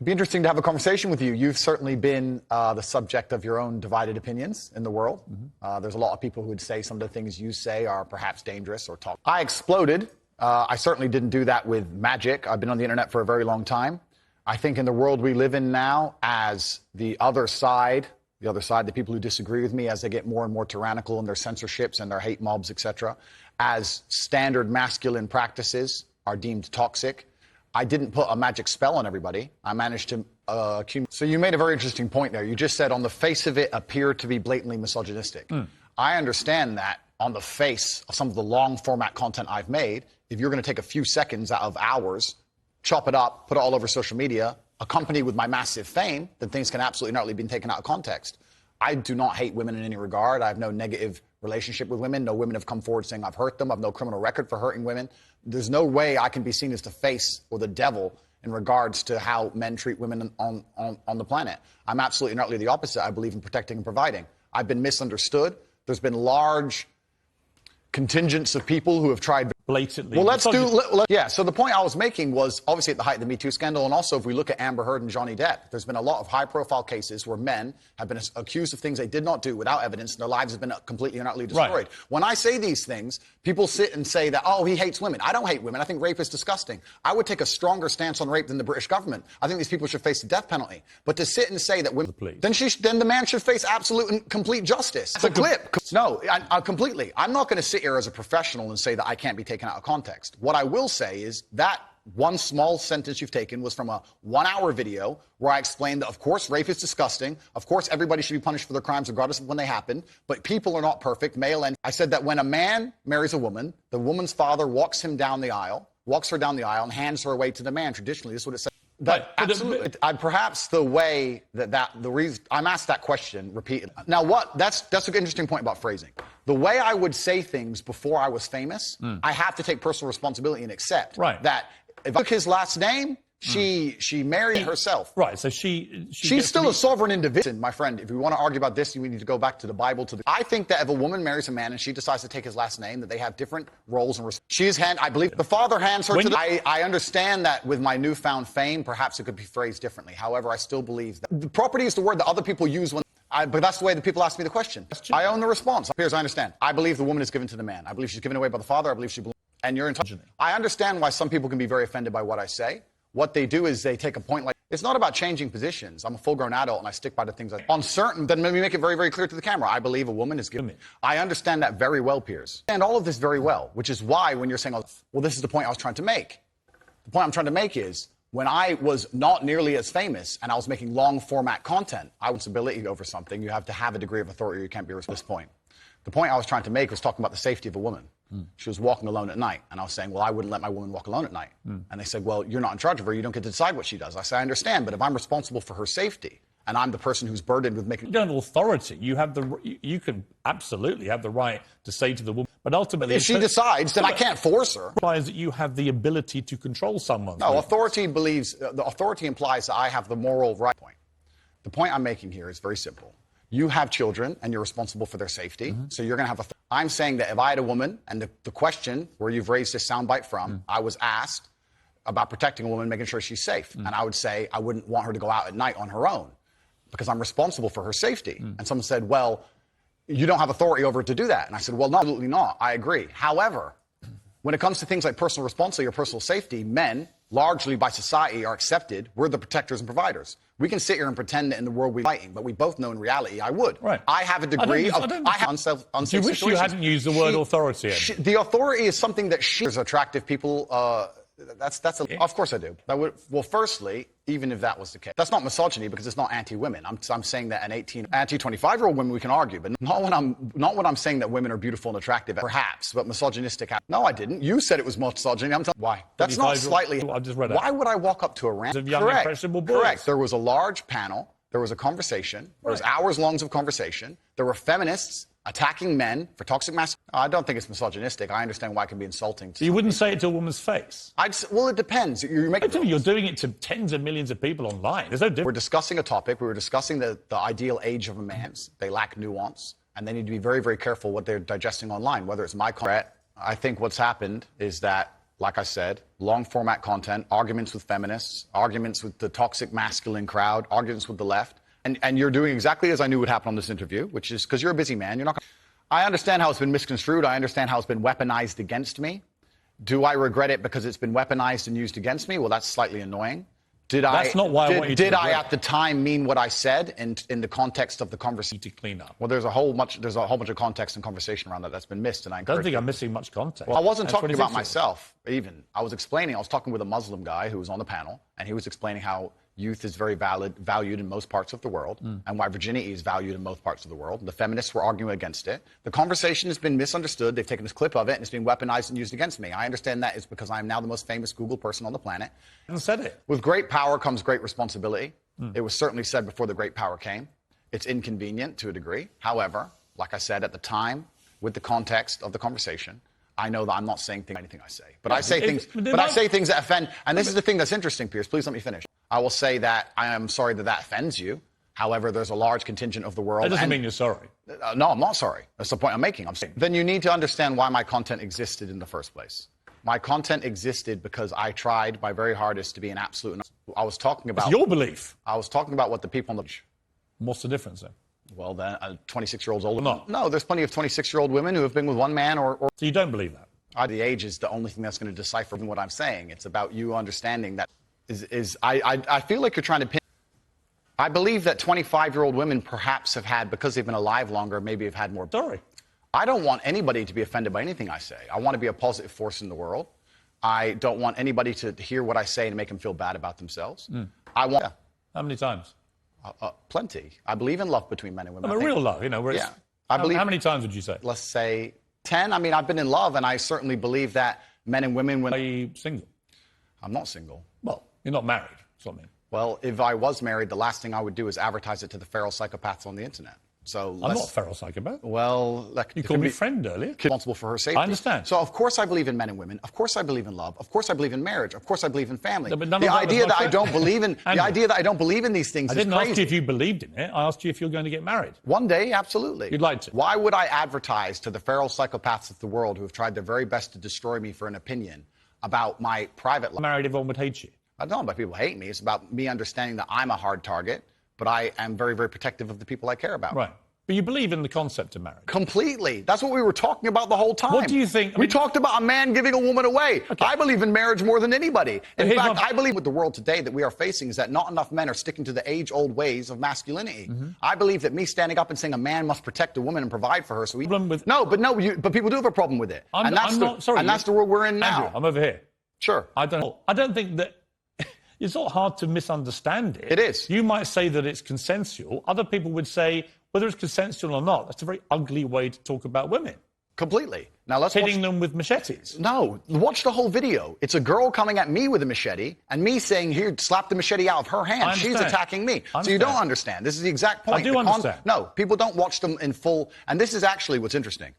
It'd be interesting to have a conversation with you. You've certainly been the subject of your own divided opinions in the world. There's a lot of people who would say some of the things you say are perhaps dangerous or talk. I exploded. I certainly didn't do that with magic. I've been on the internet for a very long time. I think in the world we live in now, as the other side, the people who disagree with me, as they get more and more tyrannical in their censorships and their hate mobs, etc., as standard masculine practices are deemed toxic, I didn't put a magic spell on everybody. I managed to accumulate. So you made a very interesting point there. You just said on the face of it appeared to be blatantly misogynistic. I understand that on the face of some of the long format content I've made, if you're going to take a few seconds out of hours, chop it up, put it all over social media, accompanied with my massive fame, then things can absolutely not be taken out of context. I do not hate women in any regard. I have no negative relationship with women. No women have come forward saying I've hurt them. I have no criminal record for hurting women. There's no way I can be seen as the face or the devil in regards to how men treat women on the planet. I'm absolutely and utterly the opposite. I believe in protecting and providing. I've been misunderstood. There's been large contingents of people who have tried blatantly. Well, yeah, so the point I was making was obviously at the height of the Me Too scandal, and also if we look at Amber Heard and Johnny Depp, there's been a lot of high-profile cases where men have been accused of things they did not do without evidence, and their lives have been completely and utterly destroyed. Right. When I say these things, people sit and say that, oh, he hates women. I don't hate women. I think rape is disgusting. I would take a stronger stance on rape than the British government. I think these people should face the death penalty. But to sit and say that women, then the man should face absolute and complete justice. It's a clip. No, completely. I'm not going to sit here as a professional and say that I can't be taken out of context. What I will say is that one small sentence you've taken was from a 1-hour video where I explained that, of course, rape is disgusting. Of course, everybody should be punished for their crimes regardless of when they happen. But people are not perfect, male and... I said that when a man marries a woman, the woman's father walks her down the aisle, and hands her away to the man. Traditionally, this is what it says. But absolutely, perhaps the way the reason I'm asked that question repeatedly. Now, that's an interesting point about phrasing. The way I would say things before I was famous, I have to take personal responsibility and accept that if I took his last name, she married herself. Right, so she's still a sovereign individual. My friend, if we want to argue about this, we need to go back to the Bible. I think that if a woman marries a man and she decides to take his last name, that they have different roles and I believe the father hands her I understand that with my newfound fame, perhaps it could be phrased differently. However, I still believe that the property is the word that other people use but that's the way that people ask me the question. I own the response. Piers, I understand. I believe the woman is given to the man. I believe she's given away by the father. I believe she belongs. And you're in touch. I understand why some people can be very offended by what I say. What they do is they take a point like, it's not about changing positions. I'm a full-grown adult and I stick by the things then let me make it very, very clear to the camera. I believe a woman is given. I understand that very well, Piers. And all of this very well, which is why when you're saying, well, this is the point I was trying to make. The point I'm trying to make is when I was not nearly as famous and I was making long-format content, I was ability over something. You have to have a degree of authority or you can't be responsible. This point. The point I was trying to make was talking about the safety of a woman. She was walking alone at night. And I was saying, well, I wouldn't let my woman walk alone at night. And they said, well, you're not in charge of her. You don't get to decide what she does. I said, I understand, but if I'm responsible for her safety and I'm the person who's burdened with making... You don't have authority. You can absolutely have the right to say to the woman, but ultimately... If she decides, then I can't force her. It implies that you have the ability to control someone. No, authority implies that I have the moral right point. The point I'm making here is very simple. You have children, and you're responsible for their safety, so you're going to have I'm saying that if I had a woman, and the question where you've raised this soundbite from, I was asked about protecting a woman, making sure she's safe. And I would say I wouldn't want her to go out at night on her own because I'm responsible for her safety. And someone said, well, you don't have authority over her to do that. And I said, well, no, absolutely not. I agree. However, when it comes to things like personal responsibility or personal safety, men, largely by society, are accepted. We're the protectors and providers. We can sit here and pretend that in the world we're fighting, but we both know in reality I would. Right. I have a degree of unsafe You wish you hadn't used the word authority. The authority is something that there's attractive people. Of course I do. Well, firstly, even if that was the case, that's not misogyny because it's not anti-women. I'm saying that an anti-25-year-old women we can argue, but not when I'm saying that women are beautiful and attractive. Perhaps, but misogynistic. No, I didn't. You said it was misogyny. I'm telling why. That's not slightly. I just read it. Why would I walk up to a rant? Correct. There was a large panel. There was a conversation. There was hours long of conversation. There were feminists attacking men for toxic masculinity. I don't think it's misogynistic. I understand why it can be insulting. So you wouldn't say it to a woman's face? Well, it depends. You're doing it to tens of millions of people online. There's no difference. We're discussing a topic. We were discussing the ideal age of a man. They lack nuance, and they need to be very, very careful what they're digesting online, whether it's my content. I think what's happened is that like I said, long format content, arguments with feminists, arguments with the toxic masculine crowd, arguments with the left. And you're doing exactly as I knew would happen on this interview, which is because you're a busy man. You're not. I understand how it's been misconstrued. I understand how it's been weaponized against me. Do I regret it because it's been weaponized and used against me? Well, that's slightly annoying. That's not why I want you to Did I regret. at the time mean what I said in the context of the conversation? To clean up. Well, there's a whole bunch of context and conversation around that's been missed, and I don't think I'm missing much context. Well, I wasn't That's talking what about it's myself, even. I was talking with a Muslim guy who was on the panel, and he was explaining how youth is very valued in most parts of the world, and why virginity is valued in most parts of the world. The feminists were arguing against it. The conversation has been misunderstood. They've taken this clip of it, and it's been weaponized and used against me. I understand that is because I am now the most famous Google person on the planet. I said it. With great power comes great responsibility. It was certainly said before the great power came. It's inconvenient to a degree. However, like I said, at the time, with the context of the conversation, I know that I'm not saying anything I say. But I say things that offend. And this is the thing that's interesting, Piers. Please let me finish. I will say that I am sorry that offends you. However, there's a large contingent of the world. That doesn't mean you're sorry. No, I'm not sorry. That's the point I'm making. Then you need to understand why my content existed in the first place. My content existed because I tried my very hardest to be an absolute. I was talking about. It's your belief. I was talking about what the people on the. What's the difference then? Well, then, 26-year-olds older. No. No, there's plenty of 26-year-old women who have been with one man or. So you don't believe that? The age is the only thing that's going to decipher what I'm saying. It's about you understanding that. I feel like you're trying to pin. I believe that 25-year-old women perhaps have had, because they've been alive longer, maybe have had more. Sorry. I don't want anybody to be offended by anything I say. I want to be a positive force in the world. I don't want anybody to hear what I say and make them feel bad about themselves. I want. How many times? Plenty. I believe in love between men and women. I mean, real love, you know. Where Yeah. I believe. How many times would you say? Let's say 10. I mean, I've been in love, and I certainly believe that men and women. Are you single? I'm not single. Well, you're not married. That's what I mean. Well, if I was married, the last thing I would do is advertise it to the feral psychopaths on the internet. So I'm not a feral psychopath. Well, you called me friend earlier. Responsible for her safety. I understand. So of course I believe in men and women. Of course I believe in love. Of course I believe in marriage. Of course I believe in family. No, but the idea that I don't believe in Andrew, the idea that I don't believe in these things is crazy. I didn't ask you if you believed in it. I asked you if you're going to get married. One day, absolutely. You'd like to. Why would I advertise to the feral psychopaths of the world who have tried their very best to destroy me for an opinion about my private life? Married, everyone would hate you. I don't know about people hate me. It's about me understanding that I'm a hard target, but I am very, very protective of the people I care about. Right. But you believe in the concept of marriage? Completely. That's what we were talking about the whole time. What do you think? We talked about a man giving a woman away. Okay. I believe in marriage more than anybody. In fact, I believe with the world today that we are facing is that not enough men are sticking to the age-old ways of masculinity. I believe that me standing up and saying a man must protect a woman and provide for her. So but people do have a problem with it. I'm not sorry. And that's the world we're in now. Andrew, I'm over here. Sure. I don't think that. It's not hard to misunderstand it. It is. You might say that it's consensual. Other people would say, whether it's consensual or not, that's a very ugly way to talk about women. Completely. Now let's hitting them with machetes. No, watch the whole video. It's a girl coming at me with a machete and me saying, here, slap the machete out of her hand. She's attacking me. So you don't understand. This is the exact point. I do understand. No, people don't watch them in full. And this is actually what's interesting.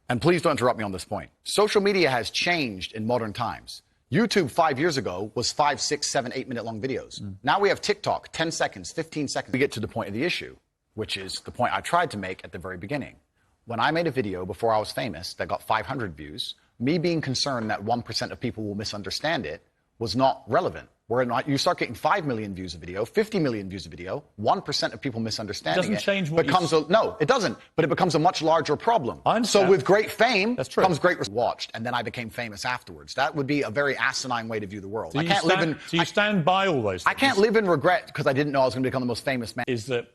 And please don't interrupt me on this point. Social media has changed in modern times. YouTube 5 years ago was 5, 6, 7, 8 minute long videos. Now we have TikTok, 10 seconds, 15 seconds. We get to the point of the issue, which is the point I tried to make at the very beginning. When I made a video before I was famous that got 500 views, me being concerned that 1% of people will misunderstand it was not relevant. You start getting 5 million views a video, 50 million views a video, 1% of people misunderstanding it. Doesn't change what No, it doesn't. But it becomes a much larger problem. So with great fame comes great watched, and then I became famous afterwards. That would be a very asinine way to view the world. So you stand by all those things? I can't live in regret because I didn't know I was going to become the most famous man. Is that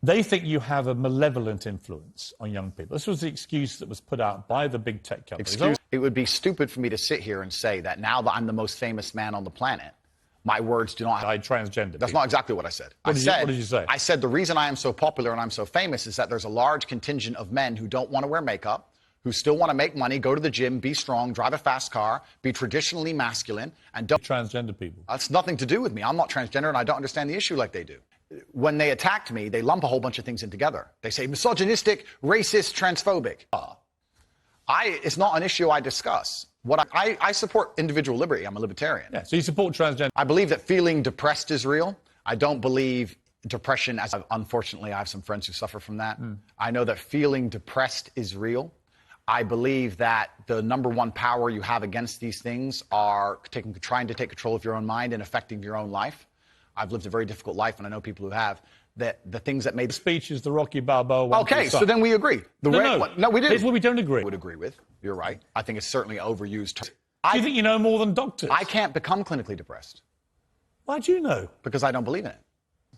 they think you have a malevolent influence on young people. This was the excuse that was put out by the big tech companies. It would be stupid for me to sit here and say that now that I'm the most famous man on the planet, my words do not have... transgender. That's not exactly what I said. What did you say? I said the reason I am so popular and I'm so famous is that there's a large contingent of men who don't want to wear makeup, who still want to make money, go to the gym, be strong, drive a fast car, be traditionally masculine, and don't... Transgender people. That's nothing to do with me. I'm not transgender and I don't understand the issue like they do. When they attacked me, they lump a whole bunch of things in together. They say misogynistic, racist, transphobic. It's not an issue I discuss. I support individual liberty. I'm a libertarian. Yeah, so you support transgender. I believe that feeling depressed is real. I don't believe depression unfortunately, I have some friends who suffer from that. I know that feeling depressed is real. I believe that the number one power you have against these things are trying to take control of your own mind and affecting your own life. I've lived a very difficult life, and I know people who have. That the things that made the speech is the Rocky Balboa one. Okay, so then we agree. No, we do. Here's what we don't agree. I would agree with. You're right. I think it's certainly overused. Do you think you know more than doctors? I can't become clinically depressed. Why do you know? Because I don't believe in it.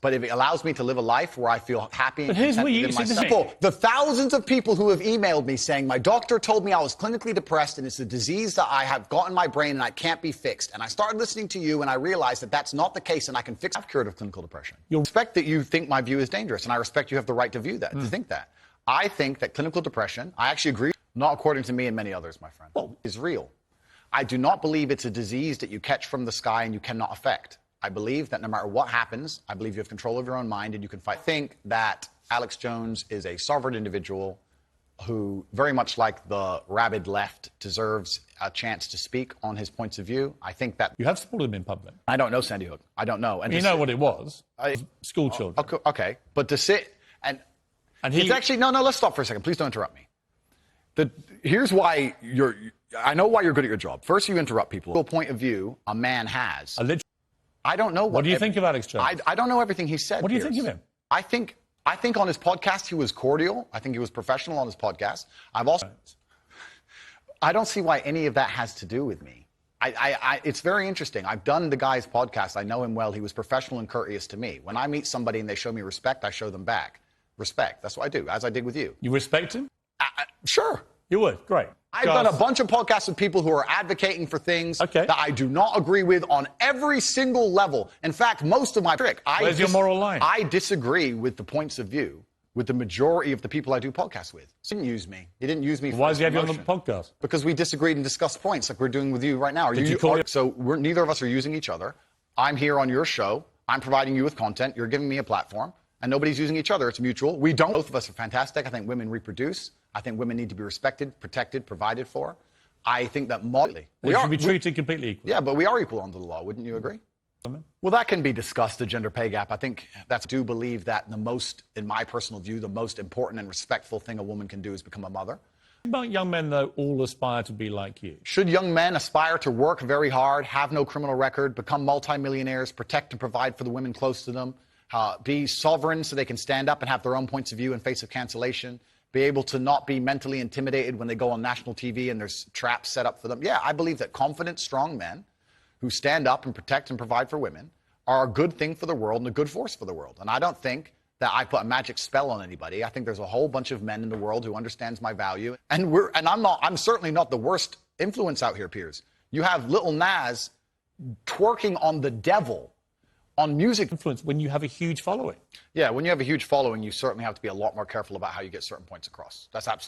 But if it allows me to live a life where I feel happy and content within myself. The thousands of people who have emailed me saying, my doctor told me I was clinically depressed and it's a disease that I have got in my brain and I can't be fixed. And I started listening to you and I realized that that's not the case and I can fix it. I've cured of clinical depression. I respect that you think my view is dangerous, and I respect you have the right to view that, to think that. I think that clinical depression, I actually agree, not according to me and many others, my friend, is real. I do not believe it's a disease that you catch from the sky and you cannot affect. I believe that no matter what happens, I believe you have control of your own mind and you can fight. I think that Alex Jones is a sovereign individual who, very much like the rabid left, deserves a chance to speak on his points of view. I think that... You have supported him in public. I don't know Sandy Hook. I don't know. And you know what it was. School children. Okay. But to sit and he... It's actually... No, let's stop for a second. Please don't interrupt me. Here's why you're... I know why you're good at your job. First, you interrupt people. The point of view a man has... I don't know what do you think of Alex Jones? I don't know everything he said. What do you think of him? I think on his podcast he was cordial. I think he was professional on his podcast. I don't see why any of that has to do with me. It's very interesting. I've done the guy's podcast. I know him well. He was professional and courteous to me. When I meet somebody and they show me respect, I show them back respect. That's what I do, as I did with you. You respect him? Sure. You would. Great. I've done a bunch of podcasts with people who are advocating for things that I do not agree with on every single level. In fact, most of my Where's your moral line? I disagree with the points of view with the majority of the people I do podcasts with. He didn't use me. He didn't use me for Why does he have you on the podcast? Because we disagreed and discussed points like we're doing with you right now. So neither of us are using each other. I'm here on your show. I'm providing you with content. You're giving me a platform. And nobody's using each other. It's mutual. Both of us are fantastic. I think women reproduce. I think women need to be respected, protected, provided for. I think that we should be treated completely equal. Yeah, but we are equal under the law. Wouldn't you agree? Well, that can be discussed, the gender pay gap. I do believe that in my personal view, the most important and respectful thing a woman can do is become a mother. About young men, though, all aspire to be like you. Should young men aspire to work very hard, have no criminal record, become multimillionaires, protect and provide for the women close to them, be sovereign so they can stand up and have their own points of view in face of cancellation, be able to not be mentally intimidated when they go on national TV and there's traps set up for them? Yeah, I believe that confident, strong men who stand up and protect and provide for women are a good thing for the world and a good force for the world. And I don't think that I put a magic spell on anybody. I think there's a whole bunch of men in the world who understands my value. And I'm certainly not the worst influence out here, Piers. You have Little Nas twerking on the devil on music. Influence when you have a huge following. Yeah, when you have a huge following, you certainly have to be a lot more careful about how you get certain points across. That's absolutely